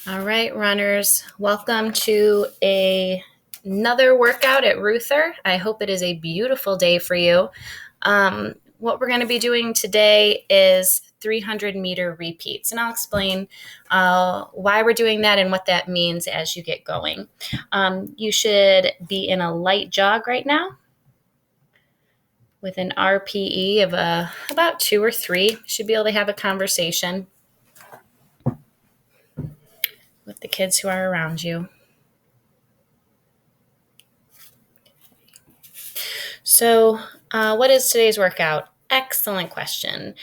All right, runners, welcome to another workout at Reuther. I hope it is a beautiful day for you. What we're going to be doing today is 300-meter repeats, and I'll explain why we're doing that and what that means as you get going. You should be in a light jog right now with an RPE of about 2 or 3. You should be able to have a conversation with the kids who are around you. So, what is today's workout? Excellent question.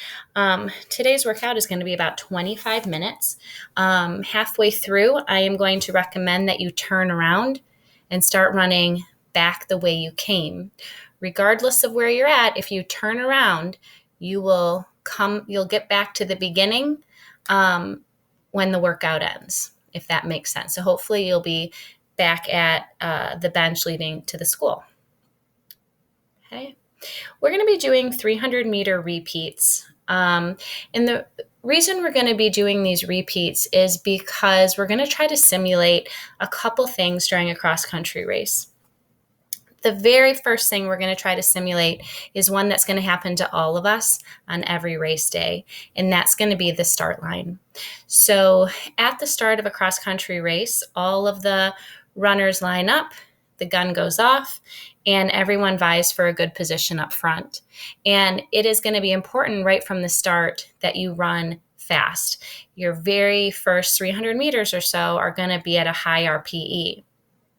Today's workout is going to be about 25 minutes. Halfway through, I am going to recommend that you turn around and start running back the way you came. Regardless of where you're at, if you turn around, you'll get back to the beginning when the workout ends, if that makes sense. So hopefully you'll be back at the bench leading to the school. Okay. We're going to be doing 300-meter repeats. And the reason we're going to be doing these repeats is because we're going to try to simulate a couple things during a cross-country race. The very first thing we're going to try to simulate is one that's going to happen to all of us on every race day, and that's going to be the start line. So at the start of a cross-country race, all of the runners line up, the gun goes off, and everyone vies for a good position up front. And it is going to be important right from the start that you run fast. Your very first 300 meters or so are going to be at a high RPE.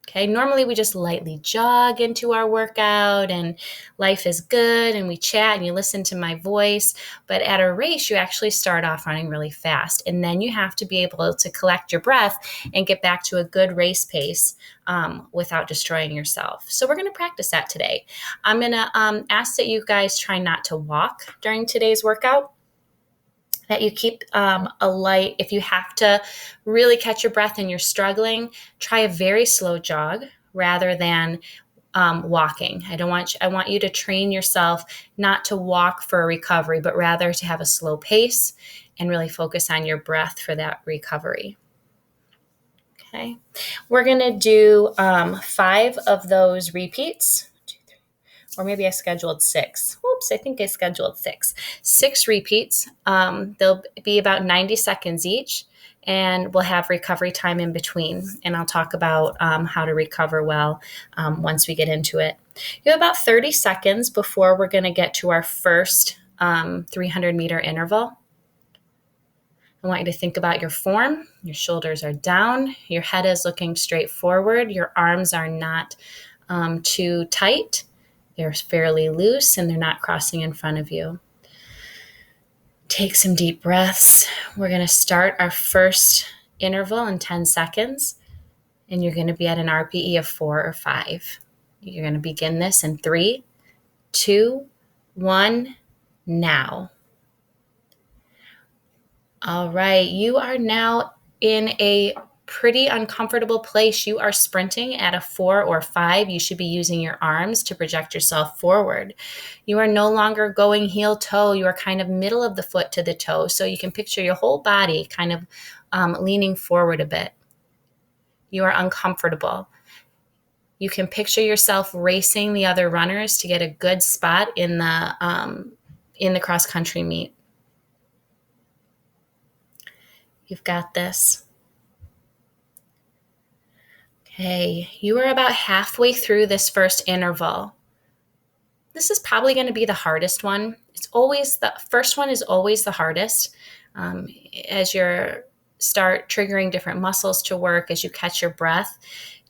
Okay, normally we just lightly jog into our workout and life is good and we chat and you listen to my voice. But at a race, you actually start off running really fast. And then you have to be able to collect your breath and get back to a good race pace without destroying yourself. So we're going to practice that today. I'm going to ask that you guys try not to walk during today's workout, that you keep a light. If you have to really catch your breath and you're struggling, try a very slow jog rather than walking. I want you to train yourself not to walk for a recovery, but rather to have a slow pace and really focus on your breath for that recovery. Okay, we're going to do 5 of those repeats. Or maybe I scheduled 6. Oops, I think I scheduled 6. 6 repeats. They'll be about 90 seconds each, and we'll have recovery time in between. And I'll talk about how to recover well once we get into it. You have about 30 seconds before we're going to get to our first 300-meter interval. I want you to think about your form. Your shoulders are down. Your head is looking straight forward. Your arms are not too tight. They're fairly loose and they're not crossing in front of you. Take some deep breaths. We're going to start our first interval in 10 seconds, and you're going to be at an RPE of 4 or 5. You're going to begin this in 3, 2, 1, now. All right, you are now in a pretty uncomfortable place. You are sprinting at a 4 or 5. You should be using your arms to project yourself forward. You are no longer going heel toe. You are kind of middle of the foot to the toe. So you can picture your whole body kind of leaning forward a bit. You are uncomfortable. You can picture yourself racing the other runners to get a good spot in the cross-country meet. You've got this. Okay, you are about halfway through this first interval. This is probably going to be the hardest one. The first one is always the hardest. As you start triggering different muscles to work, as you catch your breath,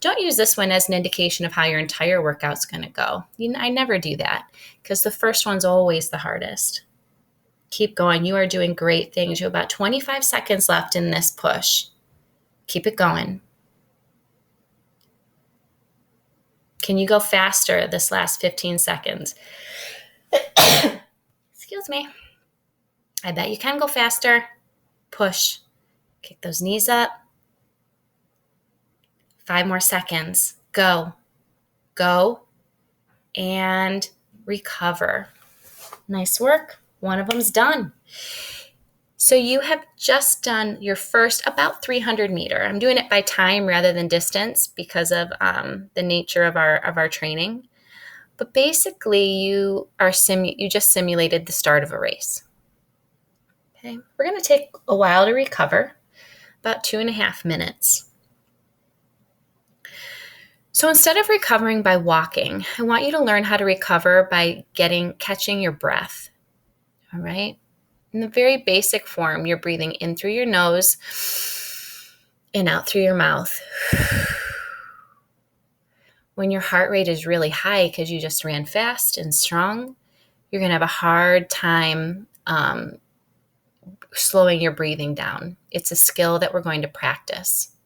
don't use this one as an indication of how your entire workout's going to go. I never do that because the first one's always the hardest. Keep going. You are doing great things. You have about 25 seconds left in this push. Keep it going. Can you go faster this last 15 seconds? Excuse me. I bet you can go faster. Push. Kick those knees up. 5 more seconds. Go. Go. And recover. Nice work. One of them's done. So you have just done your first about 300 meter. I'm doing it by time rather than distance because of the nature of our training. But basically, you just simulated the start of a race. Okay, we're going to take a while to recover, about 2.5 minutes. So instead of recovering by walking, I want you to learn how to recover by catching your breath. All right. In the very basic form, you're breathing in through your nose and out through your mouth. When your heart rate is really high because you just ran fast and strong, you're going to have a hard time slowing your breathing down. It's a skill that we're going to practice.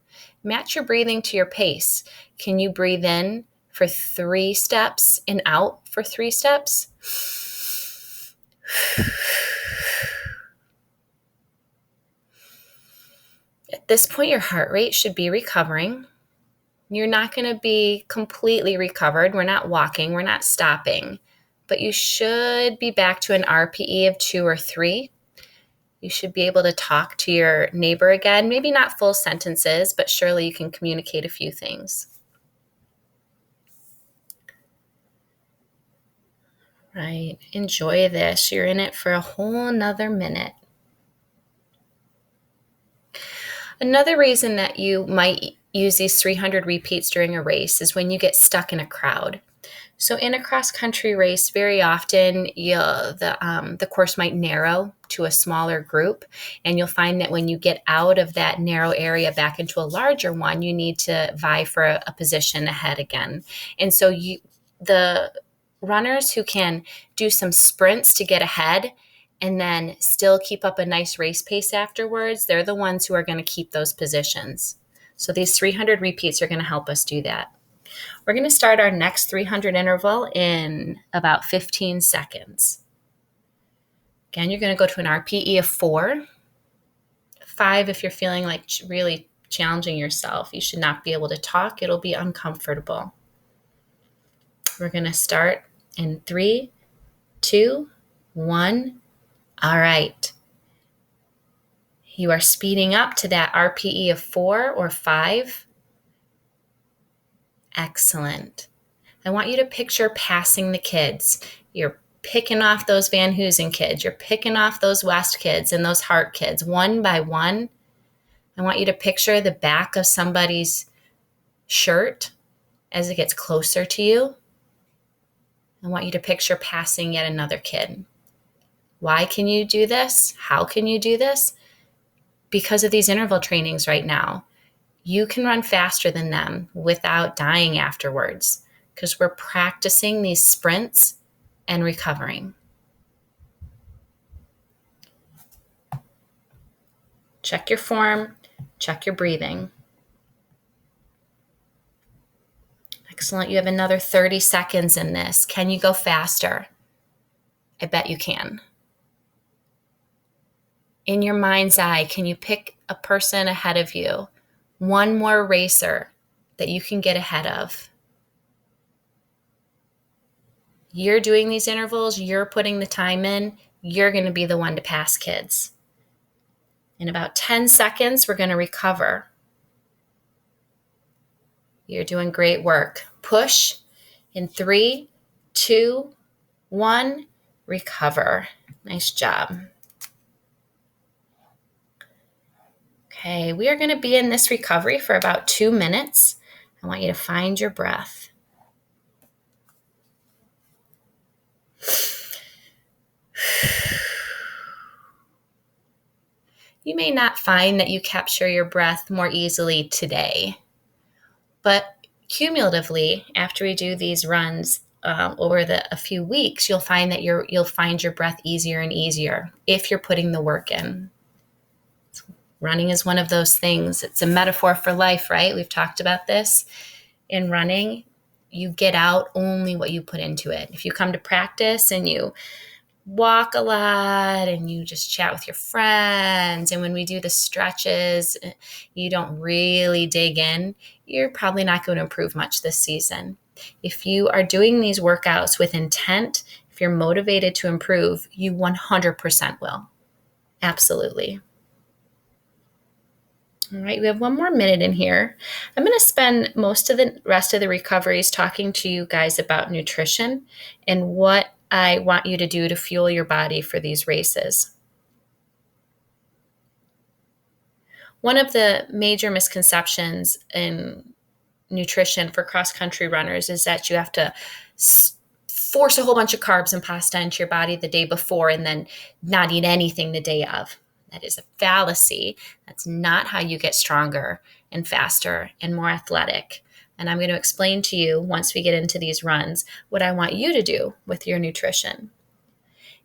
Match your breathing to your pace. Can you breathe in for 3 steps and out for 3 steps? At this point, your heart rate should be recovering. You're not going to be completely recovered. We're not walking, we're not stopping, but you should be back to an RPE of 2 or 3. You should be able to talk to your neighbor again, maybe not full sentences, but surely you can communicate a few things. Right. Enjoy this. You're in it for a whole nother minute. Another reason that you might use these 300 repeats during a race is when you get stuck in a crowd. So in a cross-country race, very often the course might narrow to a smaller group, and you'll find that when you get out of that narrow area back into a larger one, you need to vie for a position ahead again. And so the runners who can do some sprints to get ahead and then still keep up a nice race pace afterwards, they're the ones who are going to keep those positions. So these 300 repeats are going to help us do that. We're going to start our next 300 interval in about 15 seconds. Again, you're going to go to an RPE of 4. 5 if you're feeling like really challenging yourself. You should not be able to talk. It'll be uncomfortable. We're going to start in 3, 2, 1. All right. You are speeding up to that RPE of 4 or 5. Excellent. I want you to picture passing the kids. You're picking off those Van Hoosen kids. You're picking off those West kids and those Hart kids one by one. I want you to picture the back of somebody's shirt as it gets closer to you. I want you to picture passing yet another kid. Why can you do this? How can you do this? Because of these interval trainings right now. You can run faster than them without dying afterwards because we're practicing these sprints and recovering. Check your form, check your breathing. Excellent. You have another 30 seconds in this. Can you go faster? I bet you can. In your mind's eye, can you pick a person ahead of you? One more racer that you can get ahead of. You're doing these intervals, you're putting the time in, you're going to be the one to pass kids. In about 10 seconds, we're going to recover. You're doing great work. Push in 3, 2, 1, recover. Nice job. Okay, we are going to be in this recovery for about 2 minutes. I want you to find your breath. You may not find that you capture your breath more easily today, but cumulatively, after we do these runs over a few weeks, you'll find that you'll find your breath easier and easier if you're putting the work in. Running is one of those things. It's a metaphor for life, right? We've talked about this. In running, you get out only what you put into it. If you come to practice and you walk a lot and you just chat with your friends, and when we do the stretches, you don't really dig in, you're probably not going to improve much this season. If you are doing these workouts with intent, if you're motivated to improve, you 100% will. Absolutely. All right, we have 1 more minute in here. I'm going to spend most of the rest of the recoveries talking to you guys about nutrition and what I want you to do to fuel your body for these races. One of the major misconceptions in nutrition for cross-country runners is that you have to force a whole bunch of carbs and pasta into your body the day before and then not eat anything the day of. That is a fallacy. That's not how you get stronger and faster and more athletic. And I'm going to explain to you, once we get into these runs, what I want you to do with your nutrition.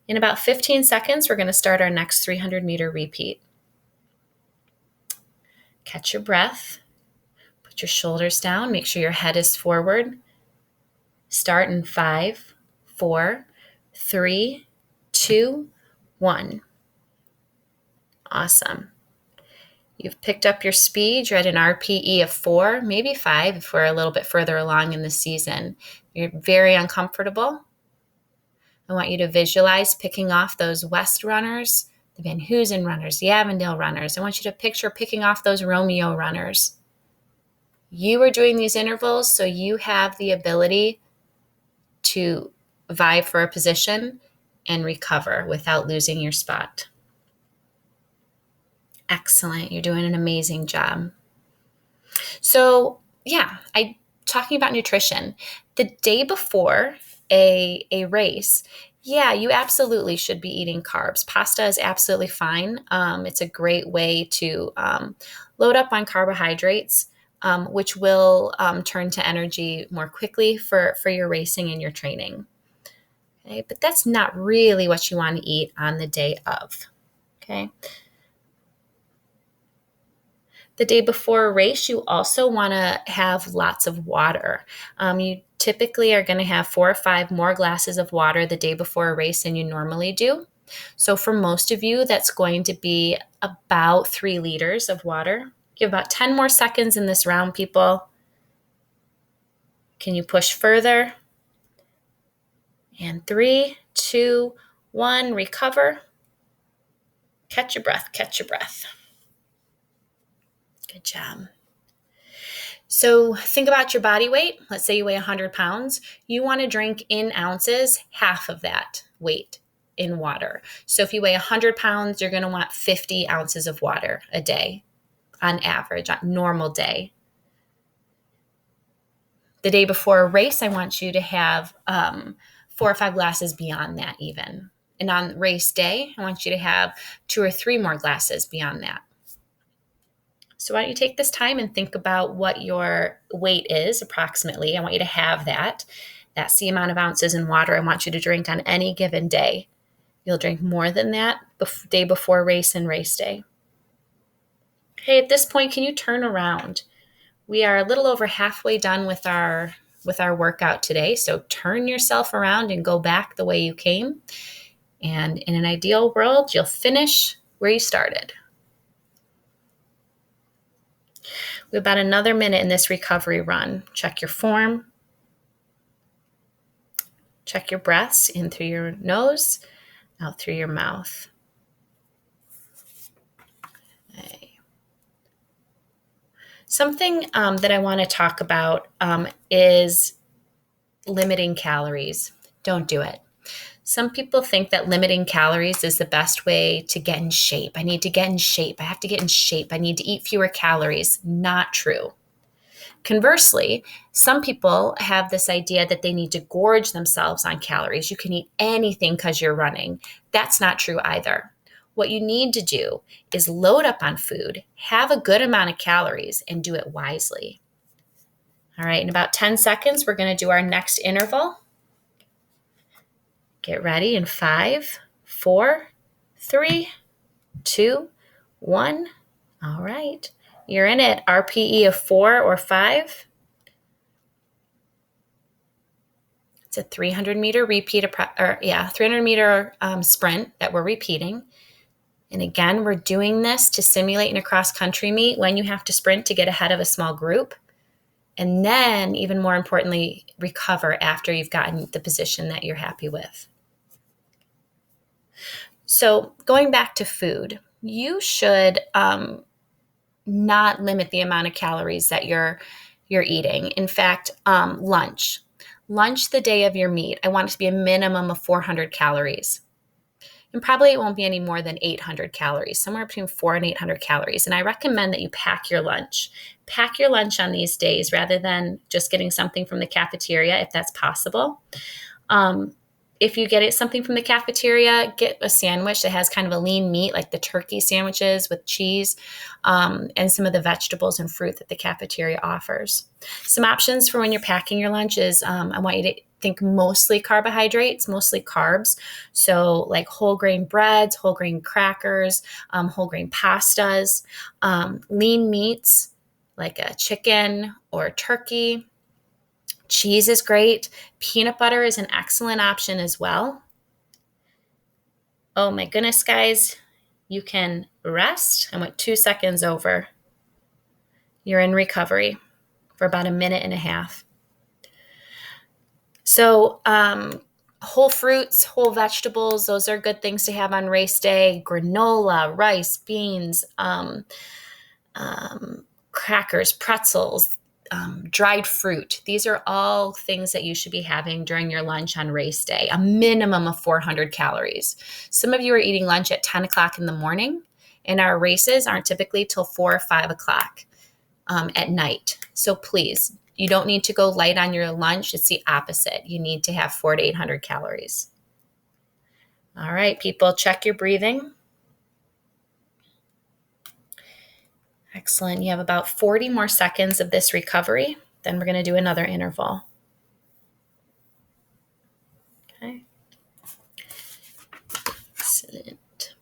In about 15 seconds, we're going to start our next 300-meter repeat. Catch your breath. Put your shoulders down. Make sure your head is forward. Start in 5, 4, 3, 2, 1. Awesome. You've picked up your speed. You're at an RPE of 4, maybe 5 if we're a little bit further along in the season. You're very uncomfortable. I want you to visualize picking off those West runners, the Van Hoosen runners, the Avondale runners. I want you to picture picking off those Romeo runners. You are doing these intervals so you have the ability to vie for a position and recover without losing your spot. Excellent. You're doing an amazing job. So, talking about nutrition. The day before a race, you absolutely should be eating carbs. Pasta is absolutely fine. It's a great way to load up on carbohydrates, which will turn to energy more quickly for your racing and your training. Okay, but that's not really what you want to eat on the day of. Okay. The day before a race, you also want to have lots of water. You typically are going to have 4 or 5 more glasses of water the day before a race than you normally do. So for most of you, that's going to be about 3 liters of water. You have about 10 more seconds in this round, people. Can you push further? And 3, 2, 1, recover. Catch your breath, catch your breath. Good job. So think about your body weight. Let's say you weigh 100 pounds. You want to drink in ounces, half of that weight in water. So if you weigh 100 pounds, you're going to want 50 ounces of water a day on average, on a normal day. The day before a race, I want you to have 4 or 5 glasses beyond that even. And on race day, I want you to have 2 or 3 more glasses beyond that. So why don't you take this time and think about what your weight is approximately. I want you to have that. That's the amount of ounces in water I want you to drink on any given day. You'll drink more than that day before race and race day. Okay, at this point, can you turn around? We are a little over halfway done with our workout today. So turn yourself around and go back the way you came. And in an ideal world, you'll finish where you started. We have about another minute in this recovery run. Check your form. Check your breaths in through your nose, out through your mouth. Okay. Something that I want to talk about is limiting calories. Don't do it. Some people think that limiting calories is the best way to get in shape. I need to get in shape. I have to get in shape. I need to eat fewer calories. Not true. Conversely, some people have this idea that they need to gorge themselves on calories. You can eat anything because you're running. That's not true either. What you need to do is load up on food, have a good amount of calories, and do it wisely. All right, in about 10 seconds, we're going to do our next interval. Get ready in 5, 4, 3, 2, 1. All right. You're in it. RPE of 4 or 5. It's a 300-meter repeat, 300-meter sprint that we're repeating. And again, we're doing this to simulate in a cross-country meet when you have to sprint to get ahead of a small group. And then, even more importantly, recover after you've gotten the position that you're happy with. So going back to food, you should not limit the amount of calories that you're eating. In fact, lunch the day of your meet, I want it to be a minimum of 400 calories. And probably it won't be any more than 800 calories, somewhere between 400 and 800 calories. And I recommend that you pack your lunch. Pack your lunch on these days rather than just getting something from the cafeteria if that's possible. If you get something from the cafeteria, get a sandwich that has kind of a lean meat, like the turkey sandwiches with cheese, and some of the vegetables and fruit that the cafeteria offers. Some options for when you're packing your lunch is I want you to think mostly carbohydrates, mostly carbs. So like whole grain breads, whole grain crackers, whole grain pastas, lean meats like a chicken or turkey. Cheese is great. Peanut butter is an excellent option as well. Oh my goodness, guys, you can rest. I went 2 seconds over. You're in recovery for about a minute and a half. So, whole fruits, whole vegetables, those are good things to have on race day. Granola, rice, beans, crackers, pretzels, dried fruit. These are all things that you should be having during your lunch on race day, a minimum of 400 calories. Some of you are eating lunch at 10 o'clock in the morning, and our races aren't typically till 4 or 5 o'clock at night. So please, you don't need to go light on your lunch. It's the opposite. You need to have 400 to 800 calories. All right, people, check your breathing. Excellent. You have about 40 more seconds of this recovery. Then we're going to do another interval. Okay. Excellent.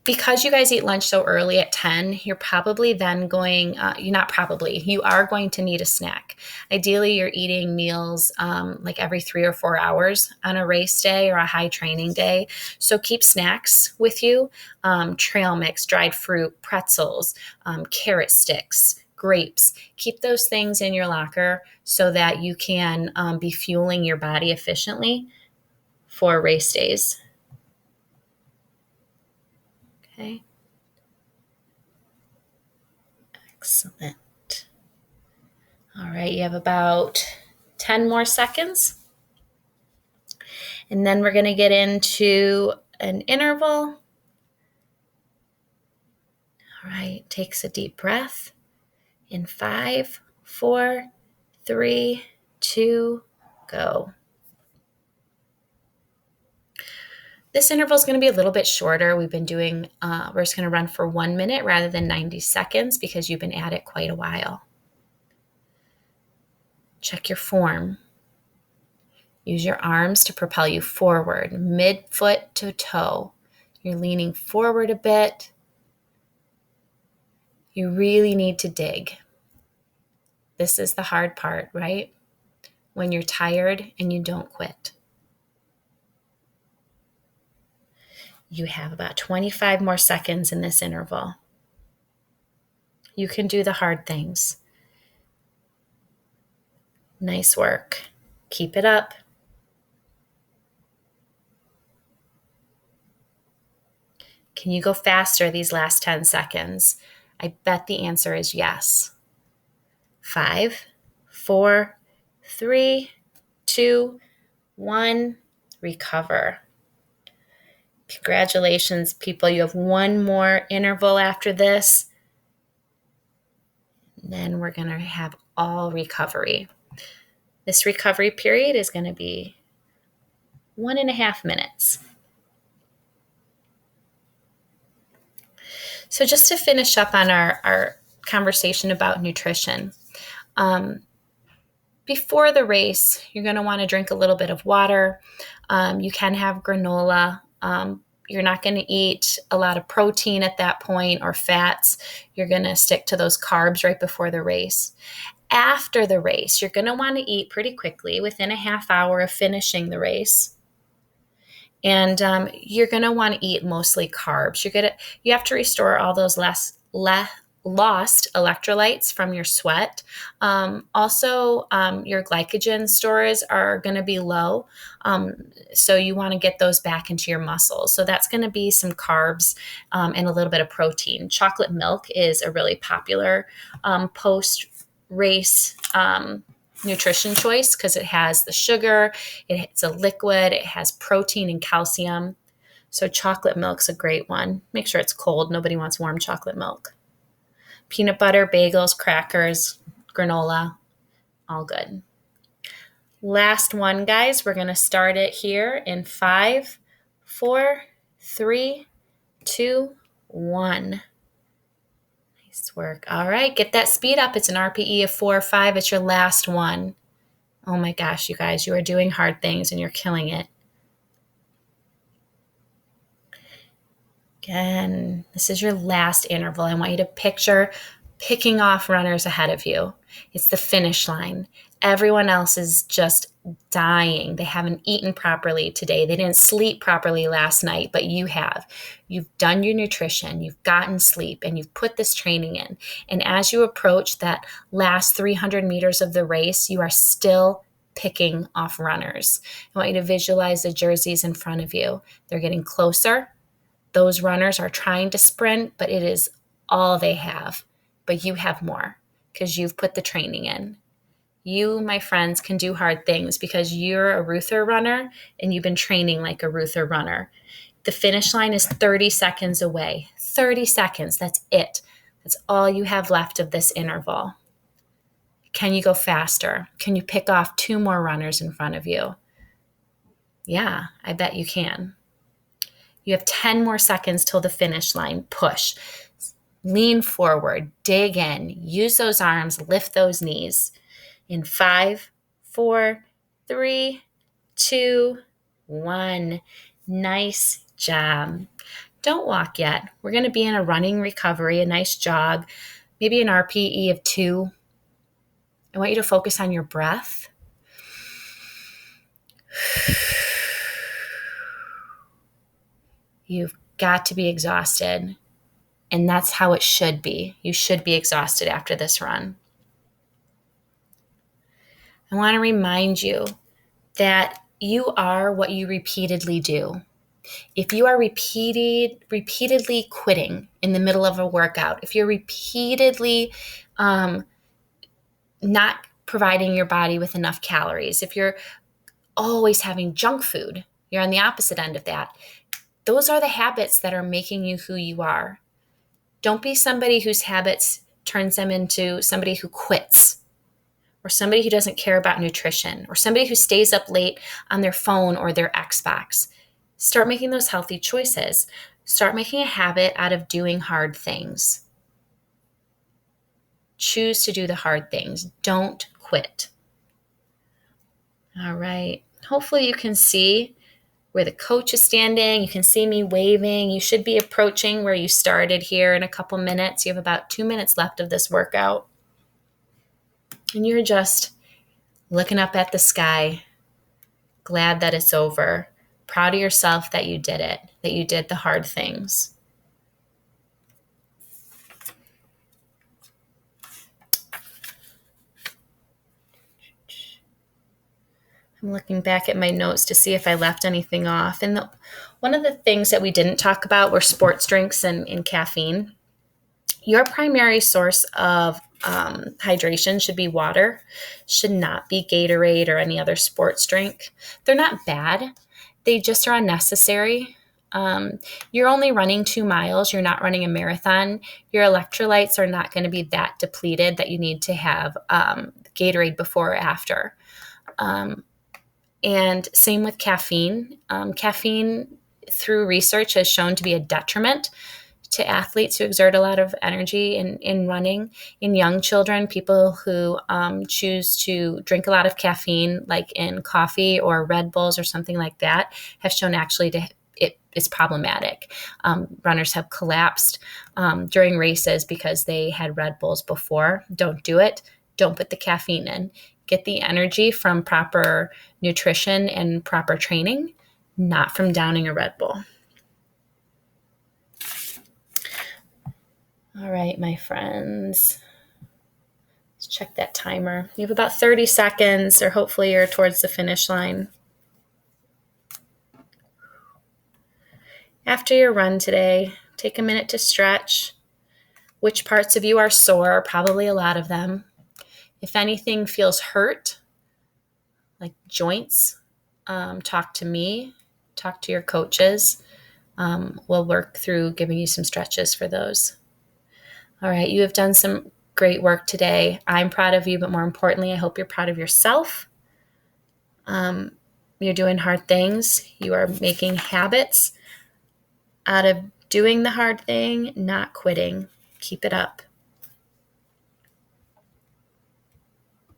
Because you guys eat lunch so early at 10, you're probably then going, you are going to need a snack. Ideally, you're eating meals like every 3 or 4 hours on a race day or a high training day. So keep snacks with you, trail mix, dried fruit, pretzels, carrot sticks, grapes. Keep those things in your locker so that you can be fueling your body efficiently for race days. Okay. Excellent. All right, you have about 10 more seconds. And then we're going to get into an interval. All right, takes a deep breath in 5, 4, 3, 2, go. This interval is going to be a little bit shorter. We're just going to run for 1 minute rather than 90 seconds because you've been at it quite a while. Check your form. Use your arms to propel you forward, midfoot to toe. You're leaning forward a bit. You really need to dig. This is the hard part, right? When you're tired and you don't quit. You have about 25 more seconds in this interval. You can do the hard things. Nice work. Keep it up. Can you go faster these last 10 seconds? I bet the answer is yes. 5, 4, 3, 2, 1, recover. Congratulations, people. You have one more interval after this. And then we're going to have all recovery. This recovery period is going to be 1.5 minutes. So just to finish up on our conversation about nutrition, before the race, you're going to want to drink a little bit of water. You can have granola. You're not going to eat a lot of protein at that point or fats. You're going to stick to those carbs right before the race. After the race, you're going to want to eat pretty quickly within a half hour of finishing the race. And you're going to want to eat mostly carbs. You have to restore all those lost electrolytes from your sweat. Also, your glycogen stores are going to be low. So you want to get those back into your muscles. So that's going to be some carbs and a little bit of protein. Chocolate milk is a really popular post-race nutrition choice because it has the sugar, it's a liquid, it has protein and calcium. So chocolate milk's a great one. Make sure it's cold. Nobody wants warm chocolate milk. Peanut butter, bagels, crackers, granola, all good. Last one, guys. We're going to start it here in 5, 4, 3, 2, 1. Nice work. All right, get that speed up. It's an RPE of 4 or 5. It's your last one. Oh my gosh, you guys, you are doing hard things and you're killing it. Again, this is your last interval. I want you to picture picking off runners ahead of you. It's the finish line. Everyone else is just dying. They haven't eaten properly today. They didn't sleep properly last night, but you have. You've done your nutrition, you've gotten sleep, and you've put this training in. And as you approach that last 300 meters of the race, you are still picking off runners. I want you to visualize the jerseys in front of you. They're getting closer. Those runners are trying to sprint, but it is all they have. But you have more because you've put the training in. You, my friends, can do hard things because you're a Reuther runner and you've been training like a Reuther runner. The finish line is 30 seconds away. 30 seconds, that's it. That's all you have left of this interval. Can you go faster? Can you pick off 2 more runners in front of you? Yeah, I bet you can. You have 10 more seconds till the finish line. Push. Lean forward. Dig in. Use those arms. Lift those knees. In 5, 4, 3, 2, 1. Nice job. Don't walk yet. We're going to be in a running recovery, a nice jog, maybe an RPE of 2. I want you to focus on your breath. You've got to be exhausted. And that's how it should be. You should be exhausted after this run. I want to remind you that you are what you repeatedly do. If you are repeatedly quitting in the middle of a workout, if you're repeatedly not providing your body with enough calories, if you're always having junk food, you're on the opposite end of that. Those are the habits that are making you who you are. Don't be somebody whose habits turns them into somebody who quits, or somebody who doesn't care about nutrition, or somebody who stays up late on their phone or their Xbox. Start making those healthy choices. Start making a habit out of doing hard things. Choose to do the hard things. Don't quit. All right. Hopefully you can see where the coach is standing. You can see me waving. You should be approaching where you started here in a couple minutes. You have about 2 minutes left of this workout. And you're just looking up at the sky, glad that it's over, proud of yourself that you did it, that you did the hard things. I'm looking back at my notes to see if I left anything off. And one of the things that we didn't talk about were sports drinks and caffeine. Your primary source of hydration should be water, should not be Gatorade or any other sports drink. They're not bad. They just are unnecessary. You're only running 2 miles. You're not running a marathon. Your electrolytes are not going to be that depleted that you need to have Gatorade before or after. And same with caffeine. Caffeine, through research, has shown to be a detriment to athletes who exert a lot of energy in running. In young children, people who choose to drink a lot of caffeine, like in coffee or Red Bulls or something like that, have shown actually it is problematic. Runners have collapsed during races because they had Red Bulls before. Don't do it. Don't put the caffeine in. Get the energy from proper nutrition and proper training, not from downing a Red Bull. All right, my friends. Let's check that timer. You have about 30 seconds, or hopefully you're towards the finish line. After your run today, take a minute to stretch. Which parts of you are sore? Probably a lot of them. If anything feels hurt, like joints, talk to me, talk to your coaches. We'll work through giving you some stretches for those. All right, you have done some great work today. I'm proud of you, but more importantly, I hope you're proud of yourself. You're doing hard things. You are making habits out of doing the hard thing, not quitting. Keep it up.